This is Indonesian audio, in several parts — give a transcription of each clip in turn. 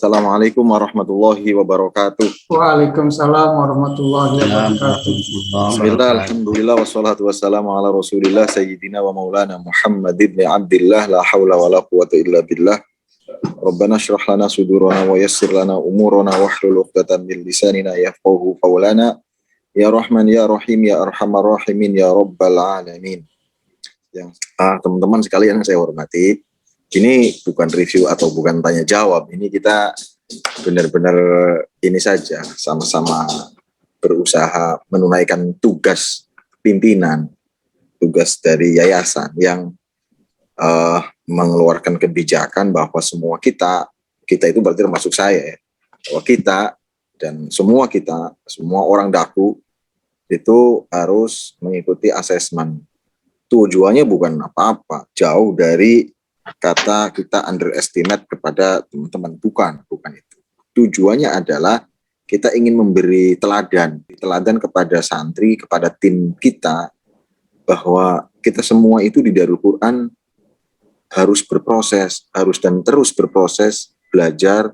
Assalamualaikum warahmatullahi wabarakatuh. Waalaikumsalam warahmatullahi wabarakatuh. Bismillah, alhamdulillah, wassalatu wassalamu ala rasulillah sayyidina wa maulana Muhammad ibn Abdillah, la hawla wa la quwata illa billah. Rabbana syrah lana sudurana wa yassir lana umurana wa hlul uqdatan min lisanina yafqahu qawlana. Ya Rahman, ya Rahim, ya Arhamar Rahimin, ya Rabbal Alamin. Teman-teman sekalian yang saya hormati, ini bukan review atau bukan tanya jawab, ini kita benar-benar ini saja sama-sama berusaha menunaikan tugas pimpinan, tugas dari yayasan yang mengeluarkan kebijakan bahwa semua kita itu berarti termasuk saya ya, bahwa kita dan semua orang Daku itu harus mengikuti asesmen. Tujuannya bukan apa-apa, jauh dari kata kita underestimate kepada teman-teman, bukan itu. Tujuannya adalah kita ingin memberi teladan kepada santri, kepada tim kita, bahwa kita semua itu di Darul Quran harus berproses, harus dan terus berproses, belajar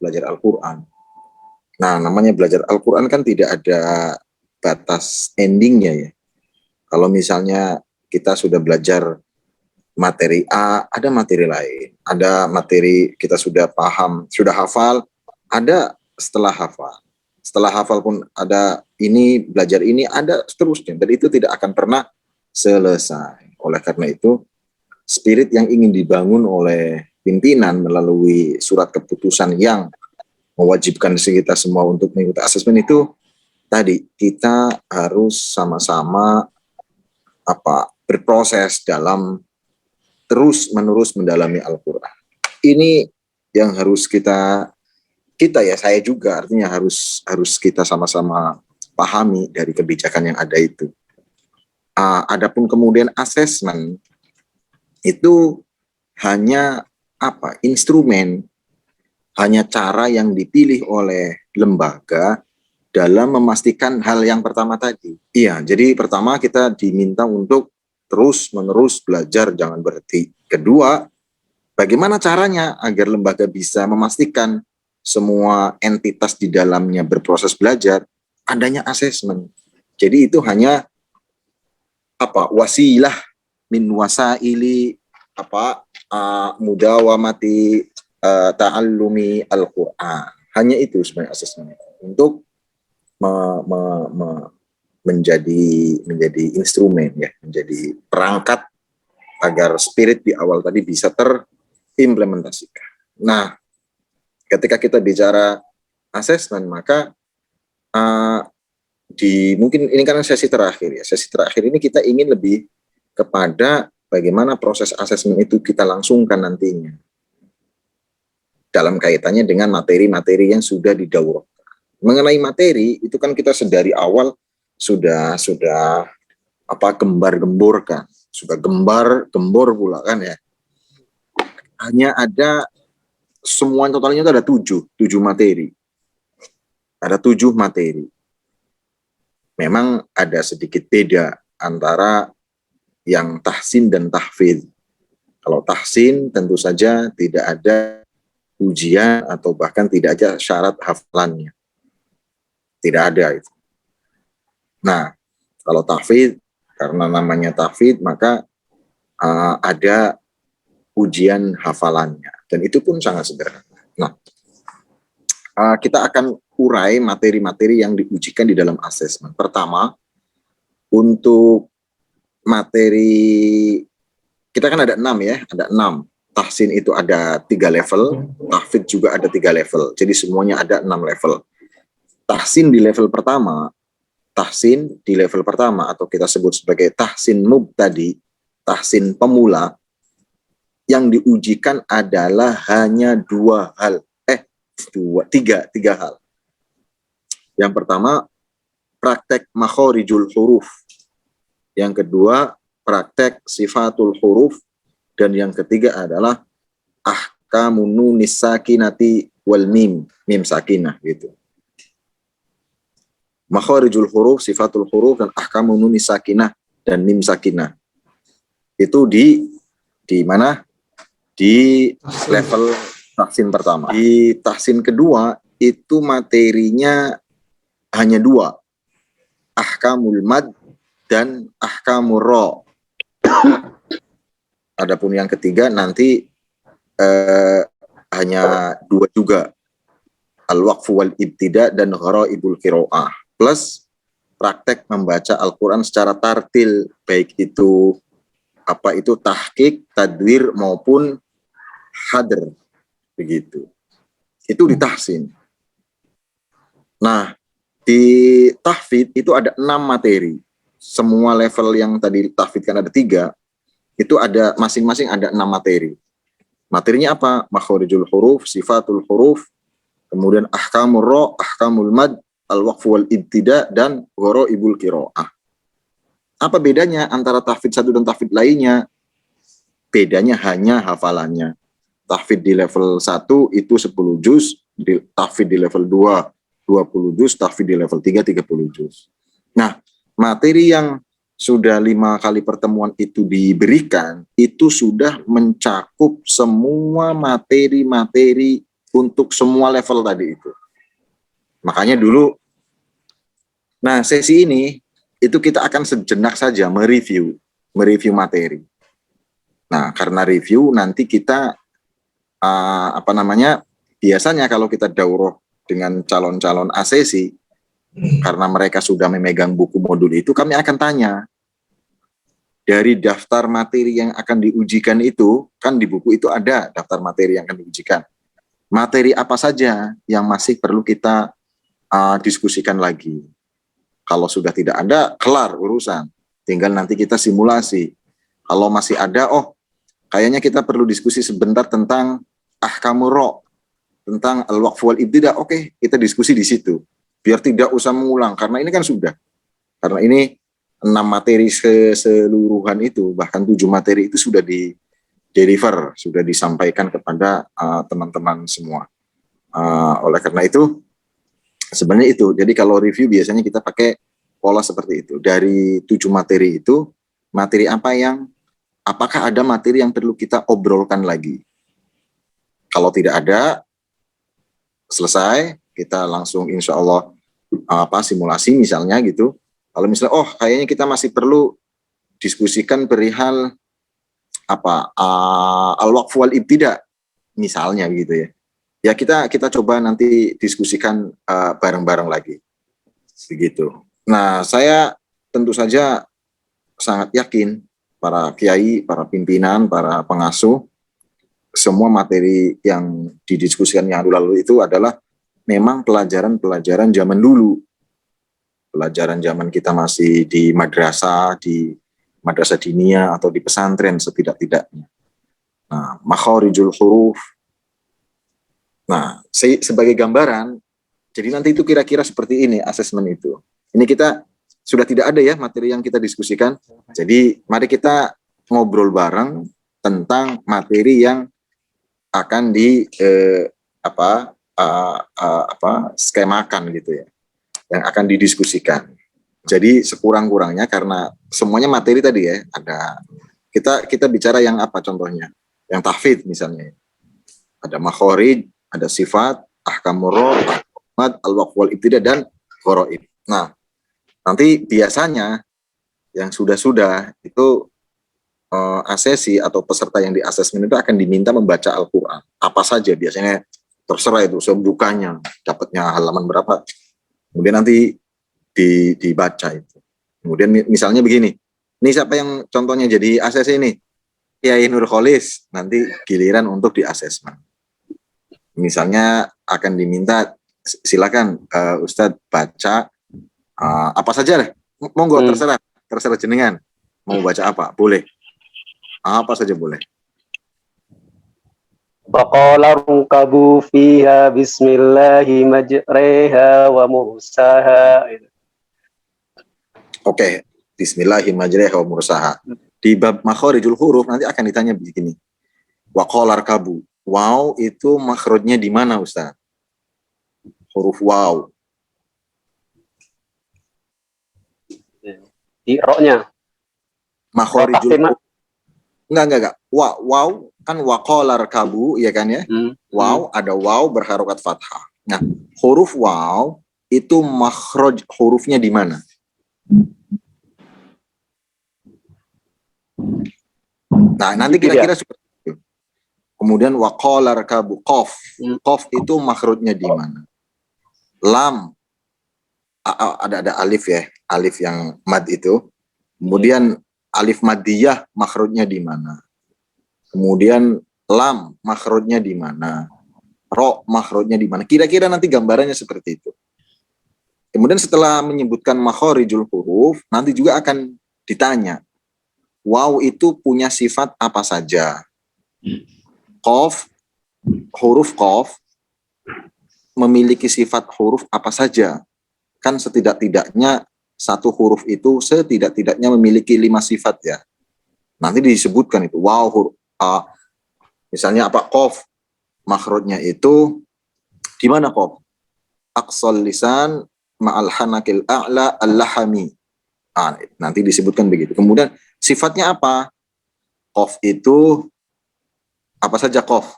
Al-Quran. Nah, namanya belajar Al-Quran kan tidak ada batas endingnya ya. Kalau misalnya kita sudah belajar materi A, ada materi lain. Ada materi kita sudah paham, sudah hafal, ada setelah hafal. Setelah hafal pun ada ini, belajar ini, ada seterusnya. Dan itu tidak akan pernah selesai. Oleh karena itu, spirit yang ingin dibangun oleh pimpinan melalui surat keputusan yang mewajibkan kita semua untuk mengikuti asesmen itu, tadi kita harus sama-sama berproses dalam terus-menerus mendalami Al-Quran. Ini yang harus kita ya, saya juga artinya harus kita sama-sama pahami dari kebijakan yang ada itu. Adapun kemudian asesmen itu hanya instrumen, hanya cara yang dipilih oleh lembaga dalam memastikan hal yang pertama tadi. Iya, jadi pertama kita diminta untuk terus-menerus belajar, jangan berhenti. Kedua, bagaimana caranya agar lembaga bisa memastikan semua entitas di dalamnya berproses belajar, adanya asesmen. Jadi itu hanya wasilah min wasaili mudawamati ta'allumi Al-Quran. Hanya itu sebenarnya asesmen untuk menjadi instrumen ya, menjadi perangkat agar spirit di awal tadi bisa terimplementasikan. Nah, ketika kita bicara asesmen, maka mungkin ini kan sesi terakhir ya. Sesi terakhir ini kita ingin lebih kepada bagaimana proses asesmen itu kita langsungkan nantinya dalam kaitannya dengan materi-materi yang sudah didahulukan. Mengenai materi itu kan kita sedari awal sudah gembar-gemborkan, sudah gembar-gembor pula kan ya. Hanya ada semua totalnya itu ada 7 materi. Ada 7 materi. Memang ada sedikit beda antara yang tahsin dan tahfidz. Kalau tahsin tentu saja tidak ada ujian atau bahkan tidak ada syarat hafalannya. Tidak ada itu. Nah, kalau tahfidz, karena namanya tahfidz, maka ada ujian hafalannya. Dan itu pun sangat sederhana. Nah, kita akan urai materi-materi yang diujikan di dalam asesmen. Pertama, untuk materi, kita kan ada 6 ya, ada 6. Tahsin itu ada 3 level, tahfidz juga ada 3 level. Jadi semuanya ada 6 level. Tahsin di level pertama atau kita sebut sebagai tahsin mubtadi, tahsin pemula, yang diujikan adalah hanya 3 hal. Yang pertama, praktek makhorijul huruf. Yang kedua, praktek sifatul huruf. Dan yang ketiga adalah ahkamun nunis sakinati wal mim sakinah gitu. Makhorijul huruf, sifatul huruf, dan ahkamun nunis sakinah dan mim sakinah. Itu di mana? di level tahsin pertama. Di tahsin kedua itu materinya hanya dua, ahkamul mad dan ahkamur ra. Adapun yang ketiga nanti hanya dua juga, al-waqfu wal ibtida dan gharaibul qiraah, plus praktek membaca Al-Quran secara tartil, baik itu tahqiq, tadwir maupun hadr, begitu. Itu di tahsin. Nah, di tahfidz itu ada 6 materi. Semua level yang tadi tahfidz kan ada 3, itu ada masing-masing ada 6 materi. Materinya apa? Makhorijul huruf, sifatul huruf, kemudian ahkamur ra, ahkamul mad, al-waqfu wal ibtida, dan gharaibul qiraah. Apa bedanya antara tahfidz satu dan tahfidz lainnya? Bedanya hanya hafalannya. Tahfidz di level 1 itu 10 juz, tahfidz di level 2 20 juz, tahfidz di level 3 30 juz. Nah, materi yang sudah 5 kali pertemuan itu diberikan, itu sudah mencakup semua materi-materi untuk semua level tadi itu. Makanya dulu, nah sesi ini, itu kita akan sejenak saja mereview materi. Nah, karena review nanti kita, biasanya kalau kita daurah dengan calon-calon ASESI, karena mereka sudah memegang buku modul itu, kami akan tanya, dari daftar materi yang akan diujikan itu, kan di buku itu ada daftar materi yang akan diujikan. Materi apa saja yang masih perlu kita diskusikan lagi. Kalau sudah tidak ada, kelar urusan. Tinggal nanti kita simulasi. Kalau masih ada, kayaknya kita perlu diskusi sebentar tentang ahkamur ra, tentang al-waqfu wal ibtida. Oke, kita diskusi di situ. Biar tidak usah mengulang, karena ini kan sudah. Karena ini 6 materi keseluruhan itu, bahkan 7 materi itu sudah di-deliver, sudah disampaikan kepada teman-teman semua. Oleh karena itu, sebenarnya itu. Jadi kalau review biasanya kita pakai pola seperti itu. Dari 7 materi itu, materi apakah ada materi yang perlu kita obrolkan lagi? Kalau tidak ada, selesai, kita langsung insya Allah simulasi misalnya gitu. Kalau misalnya kayaknya kita masih perlu diskusikan perihal al-waqfu wal ibtida misalnya gitu ya. Ya kita coba nanti diskusikan bareng-bareng lagi. Begitu. Nah, saya tentu saja sangat yakin para kiai, para pimpinan, para pengasuh, semua materi yang didiskusikan yang lalu itu adalah memang pelajaran-pelajaran zaman dulu. Pelajaran zaman kita masih di madrasah dinia atau di pesantren setidak-tidaknya. Nah, makhorijul huruf. Nah, sebagai gambaran, jadi nanti itu kira-kira seperti ini asesmen itu. Ini kita sudah tidak ada ya materi yang kita diskusikan. Jadi mari kita ngobrol bareng tentang materi yang akan skemakan gitu ya, yang akan didiskusikan. Jadi sekurang-kurangnya karena semuanya materi tadi ya, ada kita bicara yang apa contohnya, yang tahfidz misalnya, ada makhorij, ada sifat, ahkamur ra, ahkamad, al-waqfu wal ibtida, dan gharaib. Nah, nanti biasanya yang sudah itu asesi atau peserta yang di asesmen itu akan diminta membaca Al-Quran. Apa saja, biasanya terserah itu, sebukanya, dapatnya halaman berapa. Kemudian nanti dibaca itu. Kemudian misalnya begini, ini siapa yang contohnya jadi asesi ini? Kiai Nurholis, nanti giliran untuk di asesmen. Misalnya akan diminta, silakan Ustadz baca apa saja deh. Monggo, terserah jenengan. Mau baca apa? Boleh. Apa saja boleh. Waqala rukabu fiha bismillahi majreha wa mursaha. Oke, bismillahi majreha wa mursaha. Di bab makhorijul huruf nanti akan ditanya begini. Waqala rukabu. Waw itu makhrajnya di mana, Ustaz? Huruf waw. Di ro-nya. Makhorijul huruf. Enggak. Waw kan waqala rkabu ya kan ya. Waw ada waw berharokat fathah. Nah, huruf waw itu makhraj hurufnya di mana? Nah, nanti kira-kira seperti itu. Kemudian waqala rkabu qaf. Qaf itu makhrajnya di mana? Lam ada alif ya, alif yang mad itu. Kemudian alif madiyah makhrajnya di mana? Kemudian lam makhrajnya di mana? Ro makhrajnya di mana? Kira-kira nanti gambarannya seperti itu. Kemudian setelah menyebutkan makharijul huruf, nanti juga akan ditanya, waw itu punya sifat apa saja? Qaf, huruf qaf memiliki sifat huruf apa saja? Kan setidak-tidaknya satu huruf itu setidak-tidaknya memiliki 5 sifat ya. Nanti disebutkan itu, waw huruf misalnya apa? Qaf makhrajnya itu di mana qaf? Aqsal lisan ma'al hanakil a'la al-lahami. Nanti disebutkan begitu. Kemudian sifatnya apa? Qaf itu apa saja qaf?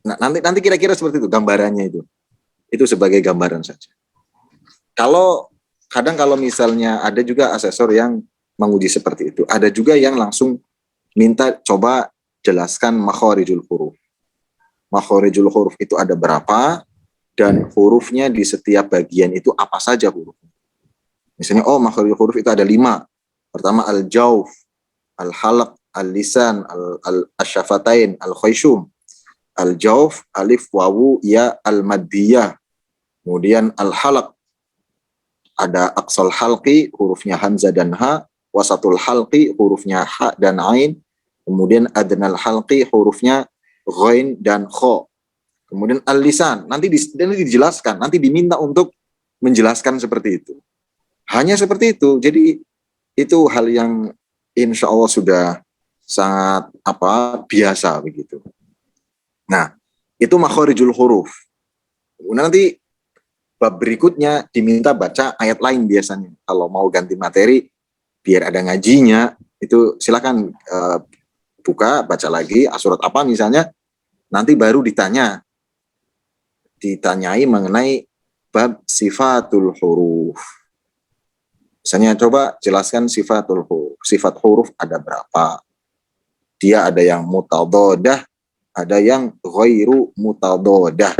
Nah, nanti kira-kira seperti itu gambarannya itu. Itu sebagai gambaran saja. Kadang kalau misalnya ada juga asesor yang menguji seperti itu. Ada juga yang langsung minta coba jelaskan makharijul huruf. Makharijul huruf itu ada berapa dan hurufnya di setiap bagian itu apa saja hurufnya. Misalnya makharijul huruf itu ada 5. Pertama al-jauf, al-halaq, al-lisan, al-syafatain, al-khayshum. Al-jauf, alif, wawu, ya, al-maddiyah. Kemudian al-halaq, ada aqsal halqi, hurufnya hamzah dan ha. Wasatul halqi, hurufnya ha dan ain. Kemudian adnal halqi, hurufnya ghain dan kho. Kemudian al-lisan, nanti dijelaskan, nanti diminta untuk menjelaskan seperti itu. Hanya seperti itu. Jadi itu hal yang insya Allah sudah sangat biasa begitu. Nah, itu makharijul huruf. Kemudian nanti bab berikutnya diminta baca ayat lain biasanya. Kalau mau ganti materi biar ada ngajinya, itu silakan buka baca lagi surat apa misalnya, nanti baru ditanyai mengenai bab sifatul huruf. Misalnya coba jelaskan sifatul huruf. Sifat huruf ada berapa? Dia ada yang mutadhadah, ada yang ghairu mutadhadah.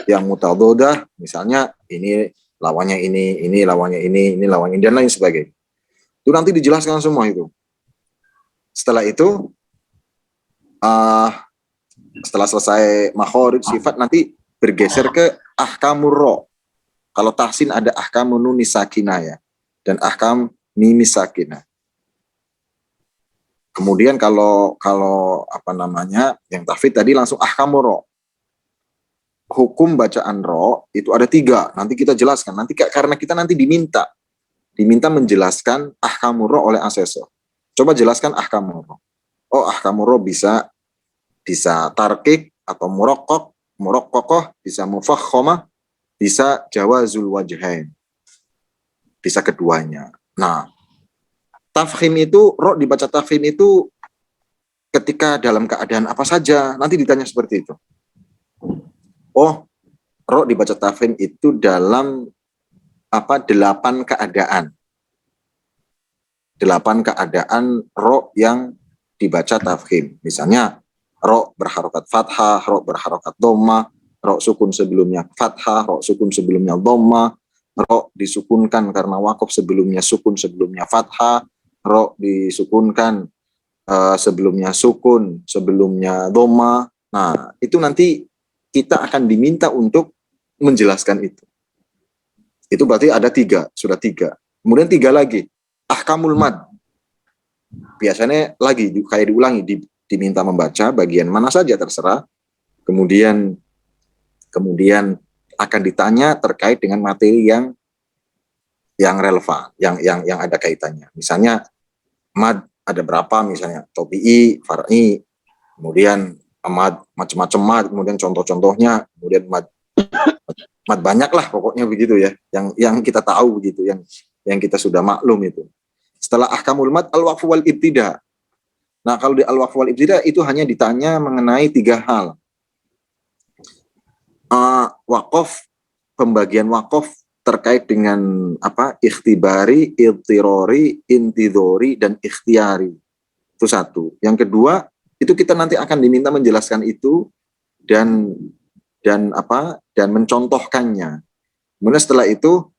Yang mutadhadah misalnya ini lawannya ini lawannya ini lawannya ini, dan lain sebagainya. Itu nanti dijelaskan semua itu. Setelah itu setelah selesai makharij sifat, nanti bergeser ke ahkamur ro. Kalau tahsin ada ahkamun nun sakinah ya, dan ahkam mim sakinah. Kemudian kalau yang tahfidz tadi langsung ahkamur ro. Hukum bacaan ro itu ada 3. Nanti kita jelaskan. Nanti karena kita nanti diminta menjelaskan ahkamur ro oleh asesor. Coba jelaskan ahkamur ro. Ahkamur ro bisa tarkik atau muroqqoh, bisa mufakhomah, bisa jawazul wajhain. Bisa keduanya. Nah, tafkhim itu, ro dibaca tafkhim itu ketika dalam keadaan apa saja, nanti ditanya seperti itu. Ro dibaca tafkhim itu dalam 8 keadaan. 8 keadaan ro yang dibaca tafkhim. Misalnya, ro berharokat fathah, ro berharokat dhamma, ro sukun sebelumnya fathah, ro sukun sebelumnya dhamma, ro disukunkan karena waqaf sebelumnya sukun sebelumnya fathah, ro disukunkan sebelumnya sukun sebelumnya dhamma. Nah, itu nanti kita akan diminta untuk menjelaskan itu. Itu berarti ada 3, sudah 3. Kemudian 3 lagi, ahkamul mad. Biasanya lagi kayak diulangi, diminta membaca bagian mana saja terserah. Kemudian akan ditanya terkait dengan materi yang relevan, yang ada kaitannya. Misalnya mad ada berapa, misalnya tobi'i, far'i, kemudian mad macam-macam mad, kemudian contoh-contohnya, kemudian mad banyak lah pokoknya begitu ya, yang kita tahu begitu, yang kita sudah maklum itu. Setelah ahkamul mad al-waqfu wal ibtida. Nah, kalau di al-waqf wal ibtida itu hanya ditanya mengenai 3 hal. Wakaf, pembagian wakaf terkait dengan apa? Ikhtibari, iltirori, intidori, dan ikhtiari. Itu satu. Yang kedua, itu kita nanti akan diminta menjelaskan itu dan mencontohkannya. Kemudian setelah itu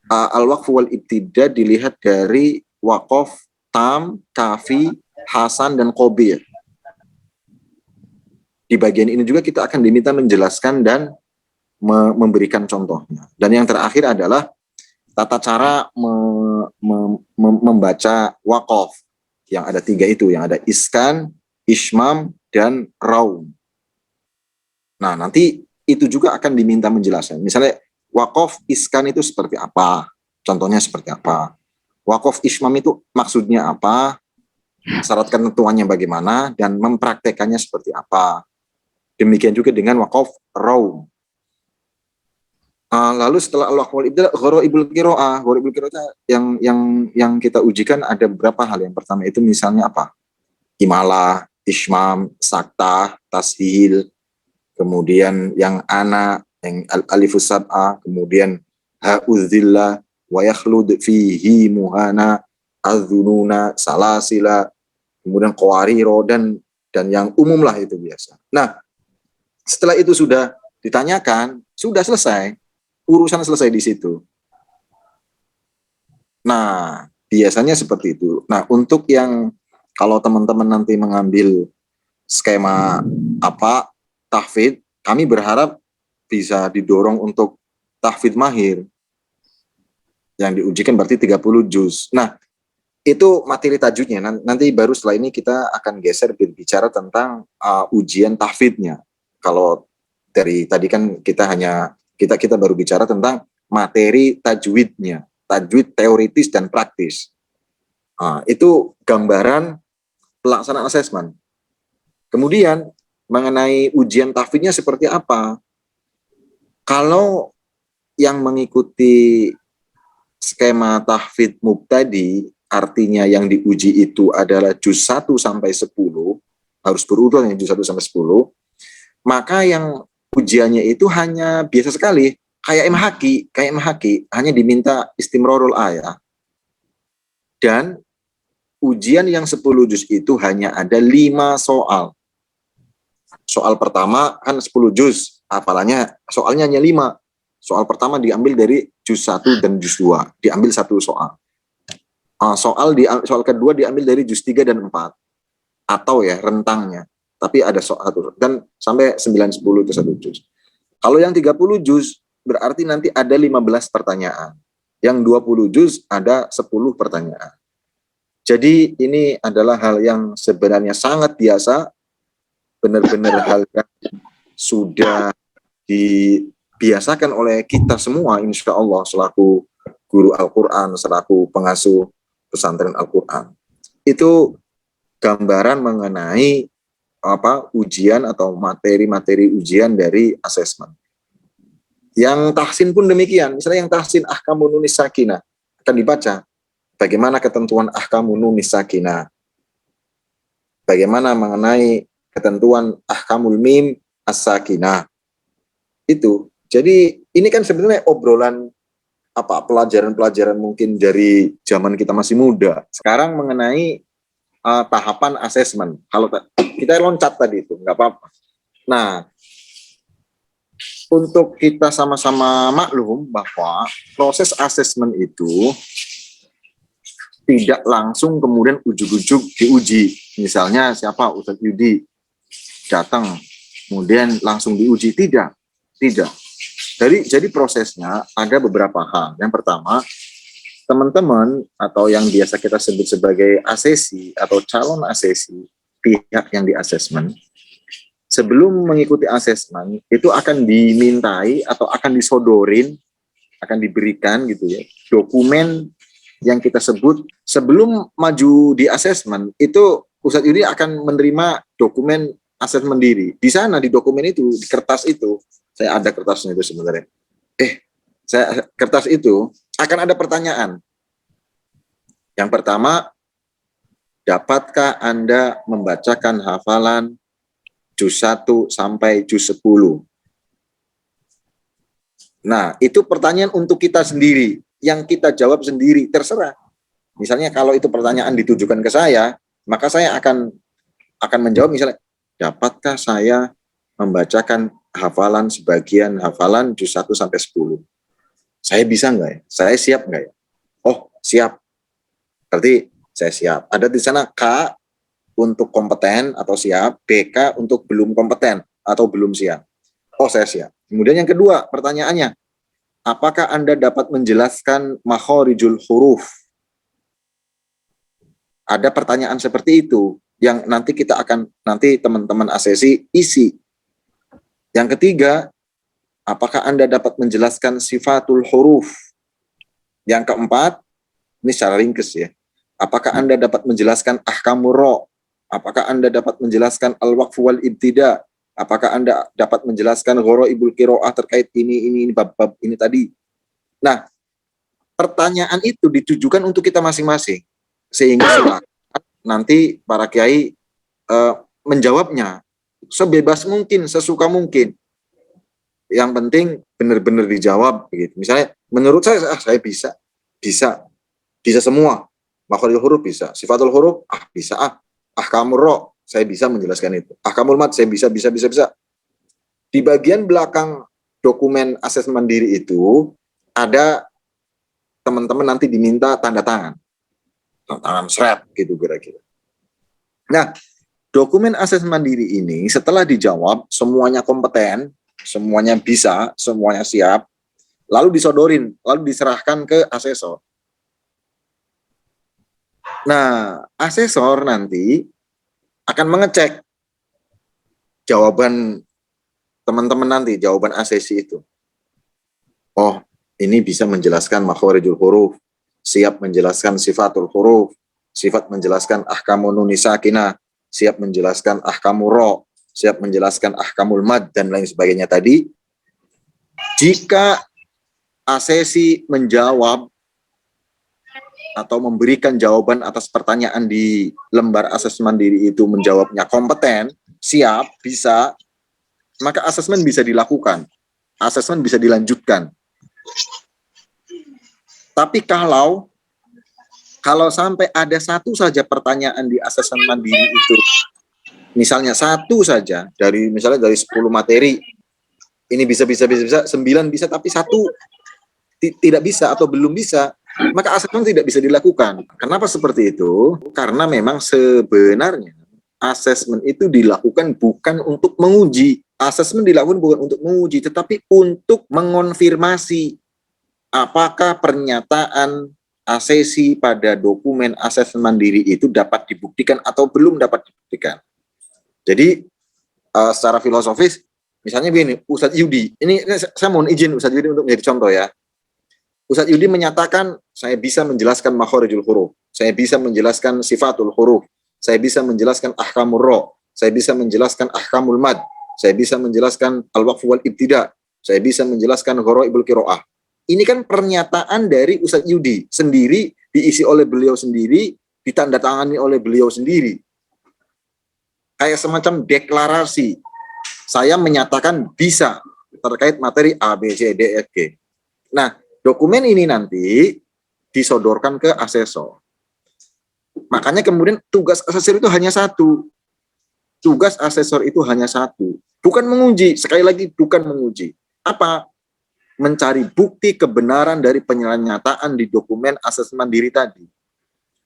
al-waqf wal ibtida dilihat dari wakaf, tam, kafi, hasan, dan qobir. Di bagian ini juga kita akan diminta menjelaskan dan memberikan contohnya. Dan yang terakhir adalah tata cara membaca wakaf. Yang ada 3 itu, yang ada iskan, ismam, dan raum. Nah, nanti itu juga akan diminta menjelaskan. Misalnya, wakaf iskan itu seperti apa? Contohnya seperti apa? Wakaf ismam itu maksudnya apa? Syarat ketentuannya bagaimana? Dan mempraktekannya seperti apa? Demikian juga dengan wakaf raum. Lalu setelah al-waqf wal ibtida, gharaibul qiraah. Gharaibul qiraah yang kita ujikan ada beberapa hal. Yang pertama itu misalnya apa? Imalah, ismam, saktah, tashil, kemudian yang ana, yang alifus sab'a, kemudian ha'udzillah, wa yakhlud fihi muhana, adzununa, salasila, kemudian qawariro, dan yang umum lah itu biasa. Nah, setelah itu sudah ditanyakan, sudah selesai. Urusan selesai di situ. Nah, biasanya seperti itu. Nah, untuk yang kalau teman-teman nanti mengambil skema apa tahfidz, kami berharap bisa didorong untuk tahfidz mahir. Yang diujikan berarti 30 juz. Nah, itu materi tajwidnya. Nanti baru setelah ini kita akan geser berbicara tentang ujian tahfidznya. Kalau dari tadi kan kita baru bicara tentang materi tajwidnya, tajwid teoritis dan praktis. Itu gambaran pelaksanaan asesmen. Kemudian mengenai ujian tahfidznya seperti apa? Kalau yang mengikuti skema tahfidz mubtadi, artinya yang diuji itu adalah juz 1 sampai 10, harus berurutan yang juz 1 sampai 10, maka yang ujiannya itu hanya biasa sekali, kayak MHQ, hanya diminta istimrorul ayah. Dan ujian yang 10 juz itu hanya ada 5 soal. Soal pertama kan 10 juz, hafalannya soalnya hanya 5. Soal pertama diambil dari juz 1 dan juz 2, diambil 1 soal. Soal kedua diambil dari juz 3 dan 4. Atau ya rentangnya. Tapi ada soal dan sampai 9 10 itu 1 juz. Kalau yang 30 juz berarti nanti ada 15 pertanyaan. Yang 20 juz ada 10 pertanyaan. Jadi ini adalah hal yang sebenarnya sangat biasa, benar-benar hal yang sudah dibiasakan oleh kita semua, insya Allah, selaku guru Al-Quran, selaku pengasuh pesantren Al-Quran. Itu gambaran mengenai ujian atau materi-materi ujian dari asesmen. Yang tahsin pun demikian. Misalnya yang tahsin ahkamun nunis sakinah akan dibaca. Bagaimana ketentuan ahkamun nunis sakinah? Bagaimana mengenai ketentuan ahkamul mim as-sakinah? Itu. Jadi ini kan sebenarnya obrolan pelajaran-pelajaran mungkin dari zaman kita masih muda. Sekarang mengenai tahapan asesmen. Kalau kita loncat tadi itu, nggak apa-apa. Nah, untuk kita sama-sama maklum bahwa proses asesmen itu tidak langsung kemudian ujuk-ujuk diuji. Misalnya siapa Ustadz Yudi datang, kemudian langsung diuji. Tidak. Jadi prosesnya ada beberapa hal. Yang pertama, teman-teman atau yang biasa kita sebut sebagai asesi atau calon asesi, pihak yang di asesmen, sebelum mengikuti asesmen itu akan dimintai atau akan disodorin, akan diberikan gitu ya, dokumen yang kita sebut sebelum maju di asesmen itu Ustadz Yudi akan menerima dokumen asesmen diri. Di sana di dokumen itu, di kertas itu, saya ada kertasnya itu sebenarnya. Kertas itu akan ada pertanyaan. Yang pertama, dapatkah Anda membacakan hafalan juz 1 sampai juz 10? Nah, itu pertanyaan untuk kita sendiri, yang kita jawab sendiri, terserah. Misalnya kalau itu pertanyaan ditujukan ke saya, maka saya akan menjawab misalnya, dapatkah saya membacakan hafalan sebagian hafalan juz 1 sampai 10? Saya bisa nggak ya? Saya siap nggak ya? Oh, siap. Berarti saya siap. Ada di sana K untuk kompeten atau siap, BK untuk belum kompeten atau belum siap. Oh, saya siap. Kemudian yang kedua, pertanyaannya, apakah Anda dapat menjelaskan makhorijul huruf? Ada pertanyaan seperti itu yang nanti nanti teman-teman asesi isi. Yang ketiga, apakah Anda dapat menjelaskan sifatul huruf? Yang keempat, ini secara ringkes ya. Apakah Anda dapat menjelaskan ahkamur ro? Apakah Anda dapat menjelaskan al-waqf wal ibtida? Apakah Anda dapat menjelaskan gharaibul qiraah terkait ini bab-bab ini tadi? Nah, pertanyaan itu ditujukan untuk kita masing-masing. Sehingga silakan nanti para kiai menjawabnya sebebas mungkin, sesuka mungkin. Yang penting benar-benar dijawab begitu. Misalnya menurut saya bisa semua. Makhluk huruf bisa, sifatul huruf bisa ahkamur ro saya bisa menjelaskan itu. Ahkamul mat saya bisa. Di bagian belakang dokumen asesmen diri itu ada teman-teman nanti diminta tanda tangan seret gitu kira-kira. Nah, dokumen asesmen diri ini setelah dijawab semuanya kompeten, semuanya bisa, semuanya siap, lalu disodorin, lalu diserahkan ke asesor. Nah, asesor nanti akan mengecek jawaban teman-teman nanti, jawaban asesi itu. Oh, ini bisa menjelaskan makhorijul huruf, siap menjelaskan sifatul huruf, sifat menjelaskan ahkamun nuni sakinah, siap menjelaskan ahkamur ro, siap menjelaskan ahkamul mad, dan lain sebagainya tadi. Jika asesi menjawab atau memberikan jawaban atas pertanyaan di lembar asesmen diri itu menjawabnya kompeten, siap, bisa, maka asesmen bisa dilakukan. Asesmen bisa dilanjutkan. Tapi kalau sampai ada satu saja pertanyaan di asesmen mandiri itu, misalnya satu saja misalnya dari 10 materi, ini bisa, 9 bisa, tapi satu tidak bisa atau belum bisa, maka asesmen tidak bisa dilakukan. Kenapa seperti itu? Karena memang sebenarnya asesmen itu dilakukan bukan untuk menguji. Asesmen dilakukan bukan untuk menguji, tetapi untuk mengonfirmasi apakah pernyataan asesi pada dokumen asesmen mandiri itu dapat dibuktikan atau belum dapat dibuktikan. Jadi secara filosofis, misalnya begini, Ustadz Yudi, ini saya mohon izin Ustadz Yudi untuk menjadi contoh ya. Ustadz Yudi menyatakan, saya bisa menjelaskan makhorijul huruf, saya bisa menjelaskan sifatul huruf, saya bisa menjelaskan ahkamur ro, saya bisa menjelaskan ahkamul mad, saya bisa menjelaskan al-waqf wal ibtida, saya bisa menjelaskan gharaibul qiraah. Ini kan pernyataan dari Ustadz Yudi sendiri, diisi oleh beliau sendiri, ditandatangani oleh beliau sendiri. Kayak semacam deklarasi. Saya menyatakan bisa terkait materi A, B, C, D, F, G. Nah, dokumen ini nanti disodorkan ke asesor. Makanya kemudian tugas asesor itu hanya satu. Tugas asesor itu hanya satu. Bukan menguji, sekali lagi bukan menguji. Apa? Mencari bukti kebenaran dari pernyataan di dokumen asesmen diri tadi.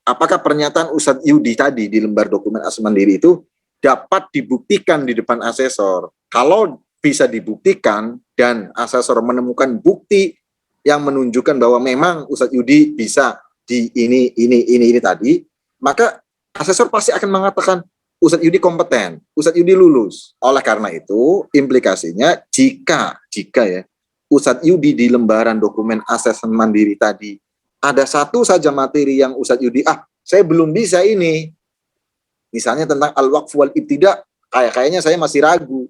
Apakah pernyataan Ustadz Yudi tadi di lembar dokumen asesmen diri itu dapat dibuktikan di depan asesor? Kalau bisa dibuktikan dan asesor menemukan bukti yang menunjukkan bahwa memang Ustadz Yudi bisa di ini tadi, maka asesor pasti akan mengatakan Ustadz Yudi kompeten, Ustadz Yudi lulus. Oleh karena itu, implikasinya jika ya Ustadz Yudi di lembaran dokumen asesmen mandiri tadi ada satu saja materi yang Ustadz Yudi, saya belum bisa ini. Misalnya tentang al-waqf wal ibtida, kayaknya saya masih ragu.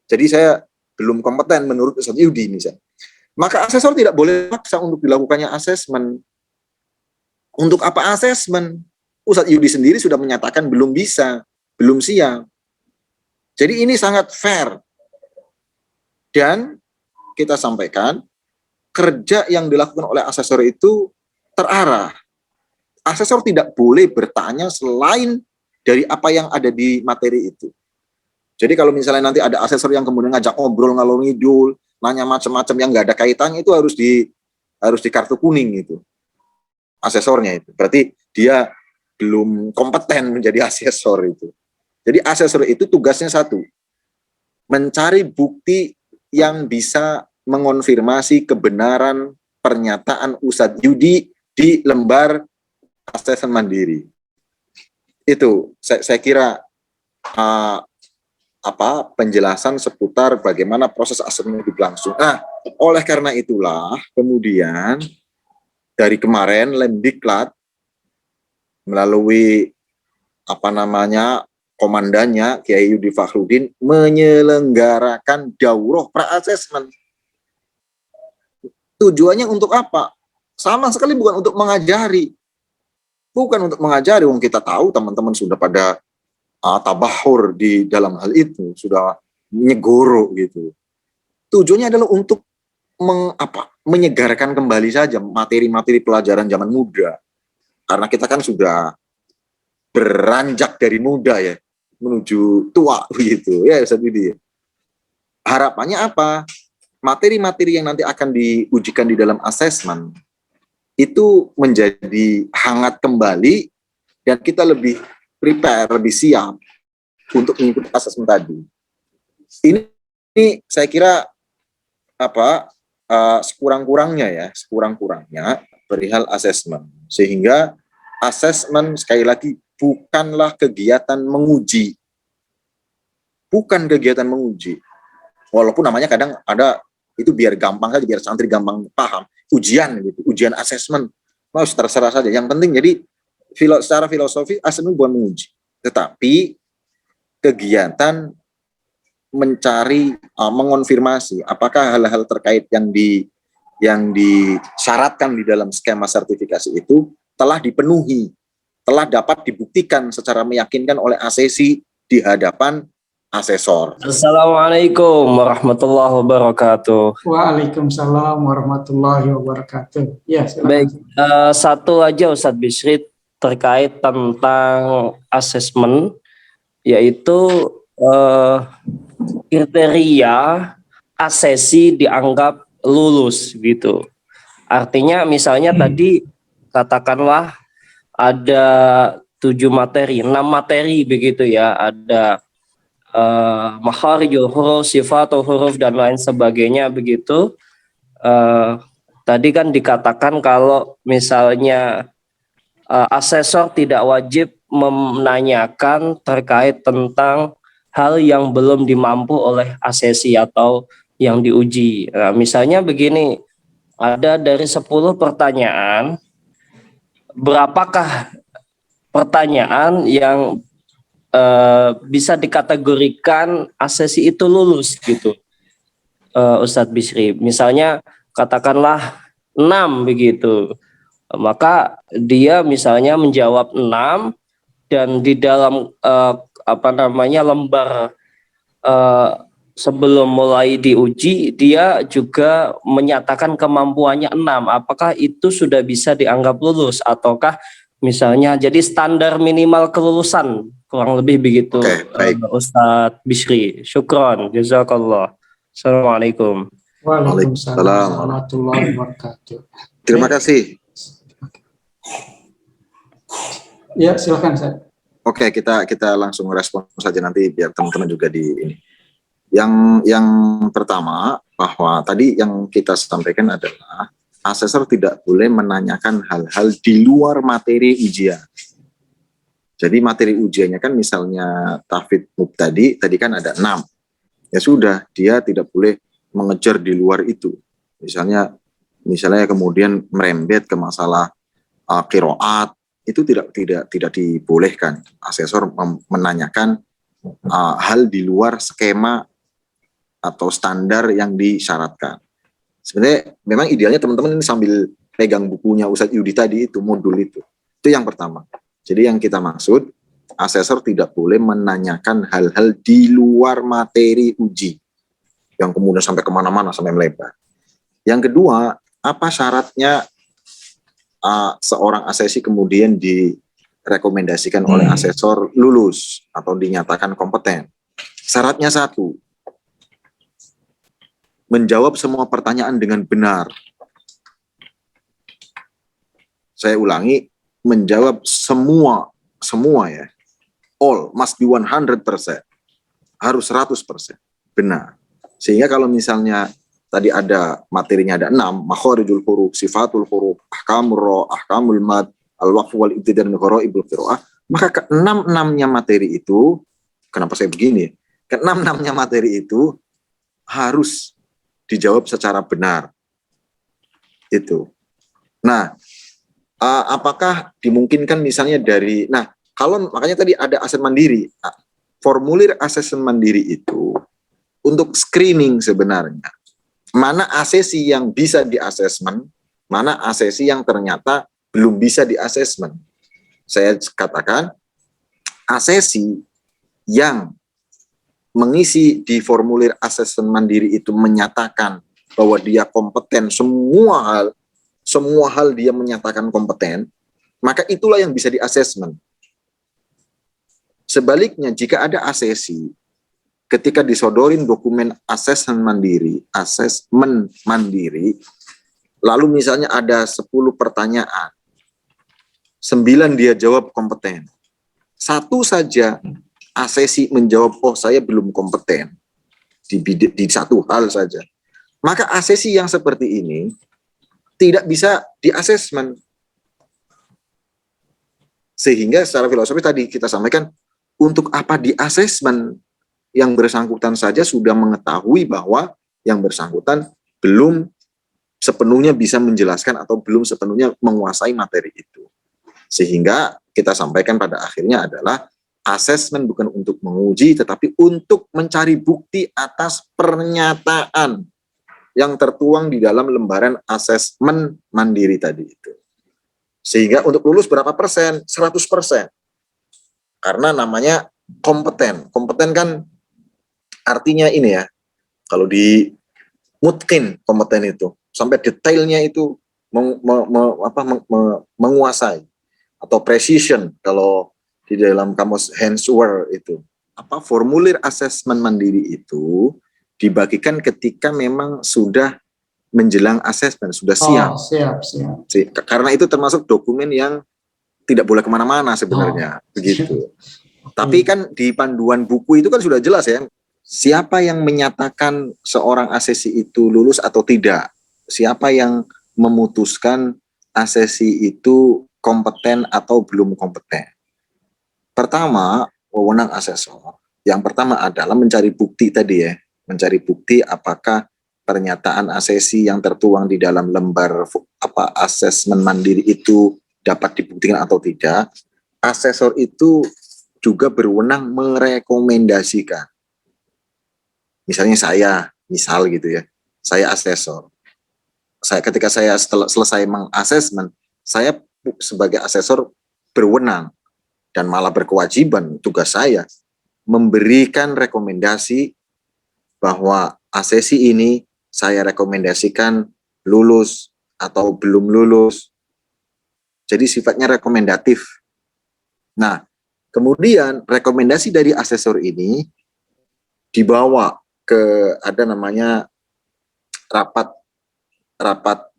Jadi saya belum kompeten menurut Ustadz Yudi misalnya. Maka asesor tidak boleh paksa untuk dilakukannya asesmen. Untuk apa asesmen? Ustadz Yudi sendiri sudah menyatakan belum bisa, belum siap. Jadi ini sangat fair. Dan kita sampaikan, kerja yang dilakukan oleh asesor itu terarah. Asesor tidak boleh bertanya selain dari apa yang ada di materi itu. Jadi kalau misalnya nanti ada asesor yang kemudian ngajak ngobrol ngalor ngidul, nanya macam-macam yang nggak ada kaitannya, itu harus di kartu kuning itu. Asesornya itu. Berarti dia belum kompeten menjadi asesor itu. Jadi asesor itu tugasnya satu, mencari bukti yang bisa mengonfirmasi kebenaran pernyataan Ustadz Yudi di lembar asesmen mandiri. Itu saya kira penjelasan seputar bagaimana proses asesmen itu berlangsung. Nah, oleh karena itulah kemudian dari kemarin Lemdiklat melalui komandannya Kiai Yudi Fakhrudin menyelenggarakan daurah pra-asesmen. Tujuannya untuk apa? Sama sekali bukan untuk mengajari. Bukan untuk mengajari, wong kita tahu teman-teman sudah pada tabahur di dalam hal itu, sudah nyegoro gitu. Tujuannya adalah untuk menyegarkan kembali saja materi-materi pelajaran zaman muda. Karena kita kan sudah beranjak dari muda ya, menuju tua begitu ya Ustaz Yudi. Harapannya apa? Materi-materi yang nanti akan diujikan di dalam asesmen itu menjadi hangat kembali dan kita lebih prepare, lebih siap untuk mengikuti asesmen tadi. Ini saya kira sekurang-kurangnya perihal asesmen, sehingga asesmen sekali lagi bukanlah kegiatan menguji, walaupun namanya kadang ada itu biar gampang saja, biar santri gampang paham, ujian gitu, ujian asesmen, terserah saja. Yang penting jadi secara filosofi asesmen bukan menguji, tetapi kegiatan mencari, mengonfirmasi apakah hal-hal terkait yang disyaratkan di dalam skema sertifikasi itu telah dipenuhi, telah dapat dibuktikan secara meyakinkan oleh ASESI di hadapan asesor. Assalamualaikum warahmatullahi wabarakatuh. Waalaikumsalam warahmatullahi wabarakatuh. Ya, silakan. Baik, satu aja Ustadz Bisri terkait tentang asesmen, yaitu kriteria asesi dianggap lulus gitu. Artinya misalnya tadi katakanlah ada 7 materi, 6 materi begitu ya, ada makharijul huruf, sifatul huruf dan lain sebagainya begitu. Tadi kan dikatakan kalau misalnya asesor tidak wajib menanyakan terkait tentang hal yang belum dimampu oleh asesi atau yang diuji. Nah, misalnya begini, ada dari 10 pertanyaan, berapakah pertanyaan yang bisa dikategorikan asesi itu lulus gitu, Ustadz Bisri? Misalnya katakanlah 6 begitu, maka dia misalnya menjawab 6 dan di dalam lembar sebelum mulai diuji dia juga menyatakan kemampuannya 6. Apakah itu sudah bisa dianggap lulus ataukah misalnya jadi standar minimal kelulusan, kurang lebih begitu. Ustadz Bisri, syukron, jazakallah. Assalamualaikum. Waalaikumsalam warahmatullahi wabarakatuh. Terima kasih. Ya, silakan Ustaz. Oke, kita langsung respon saja nanti biar teman-teman juga di ini. Yang pertama, bahwa tadi yang kita sampaikan adalah asesor tidak boleh menanyakan hal-hal di luar materi ujian. Jadi materi ujiannya kan misalnya tafid mubtadi, tadi kan ada 6. Ya sudah, dia tidak boleh mengejar di luar itu. Misalnya kemudian merembet ke masalah qiraat, itu tidak dibolehkan. Asesor menanyakan hal di luar skema atau standar yang disyaratkan. Sebenarnya memang idealnya teman-teman ini sambil pegang bukunya Ustadz Yudi tadi itu, modul itu. Itu yang pertama. Jadi yang kita maksud, asesor tidak boleh menanyakan hal-hal di luar materi uji, yang kemudian sampai kemana-mana, sampai melebar. Yang kedua, apa syaratnya seorang asesi kemudian direkomendasikan oleh asesor lulus atau dinyatakan kompeten? Syaratnya satu, menjawab semua pertanyaan dengan benar. Saya ulangi, menjawab semua ya. All must be 100%. Harus 100% benar. Sehingga kalau misalnya tadi ada materinya ada 6, makharijul huruf, sifatul huruf, ahkamur ra, ahkamul mad, al-waqf wal ibtida' dan gharaibul qiraah, maka ke-6-6-nya materi itu, kenapa saya begini? Ke-6-6-nya materi itu harus dijawab secara benar. Itu. Nah, apakah dimungkinkan misalnya dari, nah kalau makanya tadi ada asesmen mandiri, formulir asesmen mandiri itu untuk screening sebenarnya. Mana asesi yang bisa di-asesmen, mana asesi yang ternyata belum bisa di-asesmen. Saya katakan, asesi yang mengisi di formulir asesmen mandiri itu menyatakan bahwa dia kompeten semua hal dia menyatakan kompeten, maka itulah yang bisa di-asesmen. Sebaliknya, jika ada asesi ketika disodorin dokumen asesmen mandiri, lalu misalnya ada 10 pertanyaan, 9 dia jawab kompeten. Satu saja asesi menjawab, oh saya belum kompeten di satu hal saja. Maka asesi yang seperti ini tidak bisa di-asesmen. Sehingga secara filosofi tadi kita sampaikan, untuk apa di-asesmen? Yang bersangkutan saja sudah mengetahui bahwa yang bersangkutan belum sepenuhnya bisa menjelaskan atau belum sepenuhnya menguasai materi itu. Sehingga kita sampaikan pada akhirnya adalah asesmen bukan untuk menguji, tetapi untuk mencari bukti atas pernyataan yang tertuang di dalam lembaran asesmen mandiri tadi itu. Sehingga untuk lulus berapa persen? 100%. Karena namanya kompeten. Kompeten kan artinya ini ya, kalau di mutkin kompeten itu, sampai detailnya itu menguasai. Atau precision, kalau di dalam kamus Hanswer itu. Formulir asesmen mandiri itu dibagikan ketika memang sudah menjelang asesmen, sudah siap. Siap. Karena itu termasuk dokumen yang tidak boleh kemana-mana sebenarnya, begitu. Tapi kan di panduan buku itu kan sudah jelas ya, siapa yang menyatakan seorang asesi itu lulus atau tidak, siapa yang memutuskan asesi itu kompeten atau belum kompeten. Pertama, wewenang asesor. Yang pertama adalah mencari bukti tadi ya, mencari bukti apakah pernyataan asesi yang tertuang di dalam lembar asesmen mandiri itu dapat dibuktikan atau tidak. Asesor itu juga berwenang merekomendasikan. Misalnya misal gitu ya, saya asesor. Ketika saya selesai mengasesmen, saya sebagai asesor berwenang dan malah berkewajiban, tugas saya memberikan rekomendasi bahwa asesi ini saya rekomendasikan lulus atau belum lulus. Jadi sifatnya rekomendatif. Nah, kemudian rekomendasi dari asesor ini dibawa ke ada namanya rapat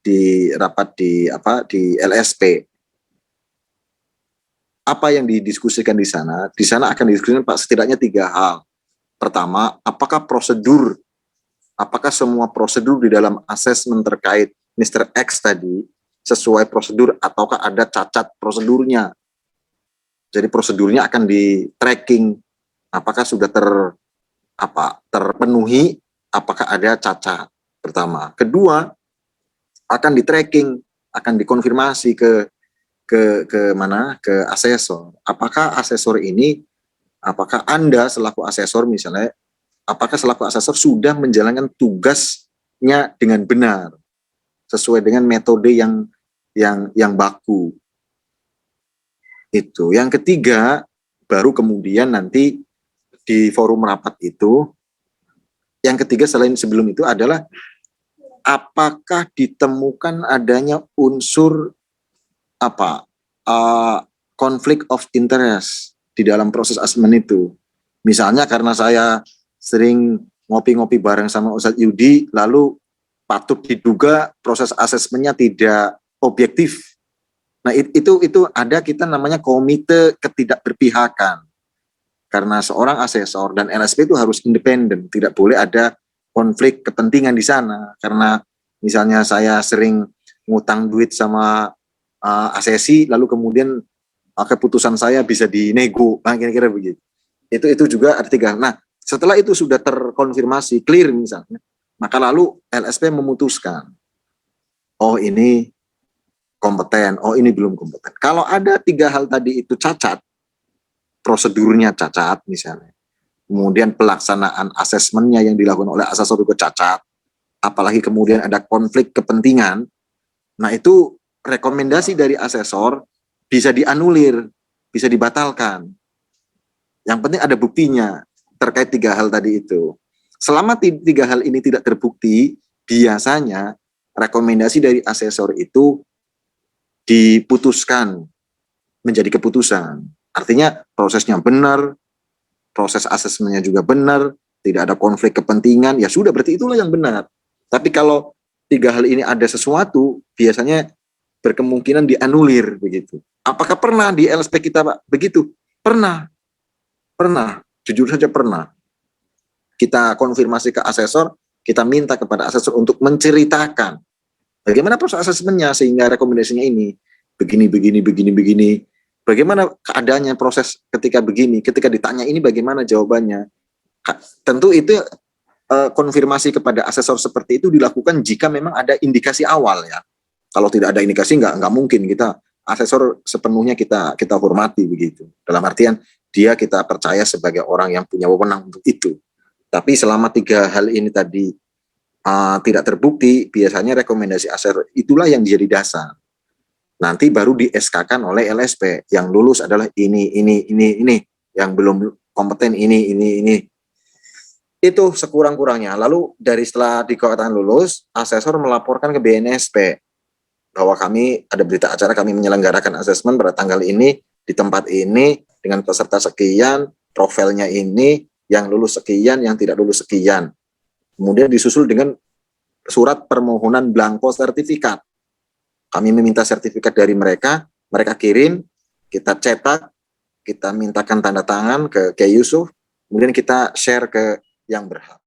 di LSP. Apa yang didiskusikan di sana? Di sana akan didiskusikan setidaknya 3 hal. Pertama, apakah semua prosedur di dalam asesmen terkait Mr. X tadi sesuai prosedur ataukah ada cacat prosedurnya? Jadi prosedurnya akan di tracking, apakah sudah terpenuhi, apakah ada cacat. Pertama. Kedua, akan di tracking, akan dikonfirmasi ke asesor. Apakah asesor ini, apakah Anda selaku asesor misalnya, apakah selaku asesor sudah menjalankan tugasnya dengan benar, sesuai dengan metode yang baku. Itu. Yang ketiga, baru kemudian nanti di forum rapat itu, yang ketiga selain sebelum itu adalah apakah ditemukan adanya unsur konflik of interest di dalam proses asesmen itu. Misalnya karena saya sering ngopi-ngopi bareng sama Ustadz Yudi, lalu patut diduga proses asesmennya tidak objektif. Nah itu ada kita namanya komite ketidakberpihakan. Karena seorang asesor dan LSP itu harus independen, tidak boleh ada konflik kepentingan di sana. Karena misalnya saya sering ngutang duit sama asesi, lalu kemudian keputusan saya bisa dinego, kira-kira begitu. Itu juga ada 3. Nah, setelah itu sudah terkonfirmasi, clear misalnya, maka lalu LSP memutuskan, oh ini kompeten, oh ini belum kompeten. Kalau ada 3 hal tadi itu cacat, prosedurnya cacat misalnya, kemudian pelaksanaan asesmennya yang dilakukan oleh asesor itu cacat, apalagi kemudian ada konflik kepentingan, nah itu rekomendasi dari asesor bisa dianulir, bisa dibatalkan. Yang penting ada buktinya terkait 3 hal tadi itu. Selama 3 hal ini tidak terbukti, biasanya rekomendasi dari asesor itu diputuskan menjadi keputusan. Artinya prosesnya benar, proses asesmennya juga benar, tidak ada konflik kepentingan, ya sudah berarti itulah yang benar. Tapi kalau 3 hal ini ada sesuatu, biasanya berkemungkinan dianulir begitu. Apakah pernah di LSP kita Pak begitu? Pernah, jujur saja pernah. Kita konfirmasi ke asesor, kita minta kepada asesor untuk menceritakan bagaimana proses asesmennya sehingga rekomendasinya ini begini. Bagaimana keadaannya proses ketika begini, ketika ditanya ini bagaimana jawabannya. Tentu itu konfirmasi kepada asesor seperti itu dilakukan jika memang ada indikasi awal ya. Kalau tidak ada indikasi nggak mungkin kita asesor sepenuhnya kita hormati begitu. Dalam artian dia kita percaya sebagai orang yang punya wewenang untuk itu. Tapi selama 3 hal ini tadi tidak terbukti, biasanya rekomendasi asesor itulah yang jadi dasar. Nanti baru di SK-kan oleh LSP. Yang lulus adalah ini. Yang belum kompeten ini. Itu sekurang-kurangnya. Lalu dari setelah dikatakan lulus, asesor melaporkan ke BNSP bahwa kami ada berita acara, kami menyelenggarakan asesmen pada tanggal ini, di tempat ini, dengan peserta sekian, profilnya ini, yang lulus sekian, yang tidak lulus sekian. Kemudian disusul dengan surat permohonan blanko sertifikat. Kami meminta sertifikat dari mereka kirim, kita cetak, kita mintakan tanda tangan ke Yusuf, kemudian kita share ke yang berhak.